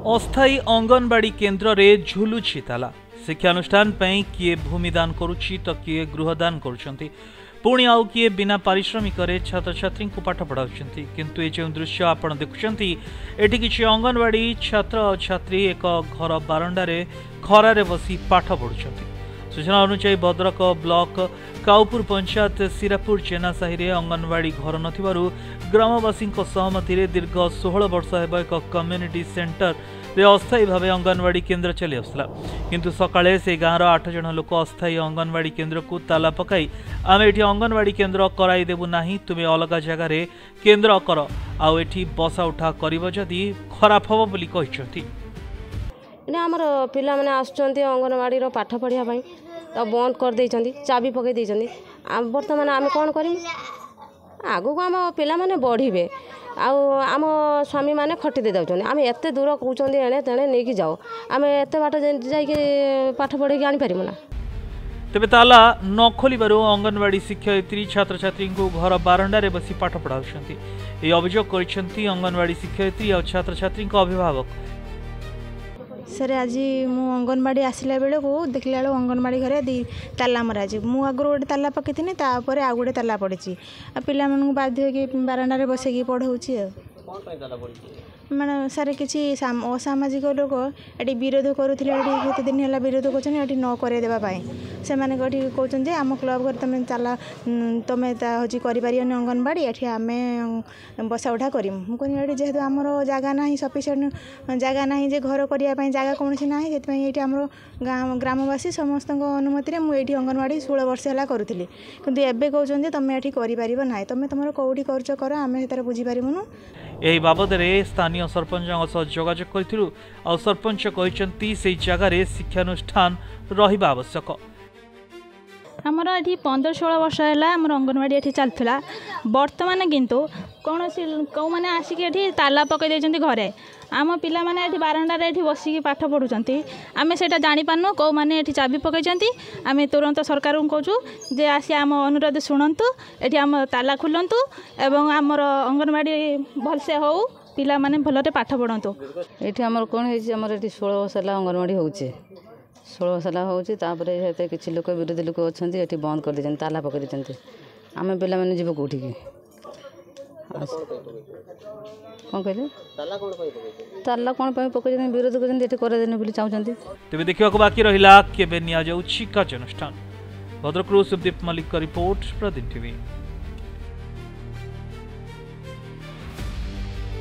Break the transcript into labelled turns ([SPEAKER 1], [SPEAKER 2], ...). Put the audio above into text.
[SPEAKER 1] अस्थायी अंगनवाड़ी केन्द्र रे झुलुछि ताला। शिक्षानुष्ठान पई किए भूमिदान करुछि तो किए गृहदान करुछंती, पुणी आउ किए बिना पारिश्रमिक छात्र छात्री को पाठ पढ़ाउछंती। किंतु ए जो दृश्य आपण देखुछंती, एठी किछि अंगनवाड़ी छात्र और छात्री एक घर बारंडारे खरारे बसी पाठ पढ़ुछंती। सूचना अनुसार भद्रक ब्लॉक काउपुर पंचायत सिरापुर चेना साहि रे अंगनवाड़ी घर नथिबारु ग्रामवासी सहमति दीर्घ 16 वर्ष हेब एक कम्युनिटी सेंटर रे अस्थायी भाव अंगनवाड़ी केन्द्र चली आसला। किंतु सकाळे से गाँवर 8 जन लोक अस्थायी अंगनवाड़ी केन्द्र को ताला पकाई आमे एठी अंगनवाड़ी केन्द्र कराई देबु नाही, तुमे अलग जगह रे केन्द्र कर आउ एठी बसा उठा करिवो जदी खराब हबो बोली कहिसथि।
[SPEAKER 2] ने हमर पिला माने आसुचंती अंगनवाड़ी रो पाठ पढ़िया पई तो बंद कर देइचंती, चाबी पकई देइचंती। वर्तमान आम कौन करिमु? आगु को आम पिला माने बढ़िबे आम स्वामी माने खटी दे दउचंती। आम एते दूर कहउचंती एणे तेणे नेकी जाओ, आम एते बाट जाई के पाठ पढ़े के आनी परिमु ना।
[SPEAKER 1] तेबे ताला न खोलिबारु अंगनवाड़ी शिक्षयित्री छात्र छात्री को घर बारंडारे बसी पाठ पढ़ाउछंती। ए अभियोग करिसंती अंगनवाड़ी शिक्षयित्री और छात्र छात्री को अभिभावक।
[SPEAKER 3] सर आज मु अंगनवाड़ी आसला बेले को देखला बेले अंगनवाड़ी घरे ताला मरा मु आगु गोटे ताला पकईनी तापर आउ गोटे ताला पड़ी पिला मानू बाध्य कि बारांडा बसैकी पढ़ाऊँगी मैंने सर किसी असामाजिक लोक ये विरोध करुले केते दिन है विरोध कर न करदेवाई से कहते आम क्लब घर तुम ताला तुम हूँ कर अंगनवाड़ी ये आम बसा उठा करूँ मुझे जेहेतु आमर जगह ना सफिसीयंट जगह ना जे घर करने जगह कौन ना से आम ग्रामवासी समस्त अनुमति मुझे अंगनवाड़ी 16 वर्ष है करूली कि एवं कहते तुम ये करना तुम तुम कौटी कर आम से बुझीपारूँ।
[SPEAKER 1] यही बाबद स्थानीय सरपंच जोगाजोग करूँ और सरपंच कहते से जगार शिक्षानुष्ठान रहा आवश्यक।
[SPEAKER 4] आमर ये 15-16 वर्ष है आम अंगनवाड़ी ये चलता बर्तमान किंतु कौन कौ मैंने आसिक ये ताला पकई दे घरे आम पिला माने ये बारंडार ये बसिक पाठ पढ़ुंट आम से जापारू कौ मैंने ये चाबी पकई आम तुरंत सरकार को कहूँ जे आसी आम अनुरोध शुणु ये आम ताला खुलतु एवं आमर अंगनवाड़ी भलसे हो पिला माने भलरे पाठ पढ़तु।
[SPEAKER 5] ये आमर कौन है 16 वर्ष है अंगनवाड़ी हो 16 साल होते किसी लोक विरोधी लोक अच्छा ये बंद कर दे ताला पकड़ देते आम पिला मैंने जीव कौटी कौन कहले ताला कौन पकड़ विरोध कर चाहते
[SPEAKER 1] तेज देखा बाकी रहा केबे निया जाउछि कार्यानुष्ठान। भद्रकरू सुदीप मल्लिक रिपोर्ट प्रदीप टीवी।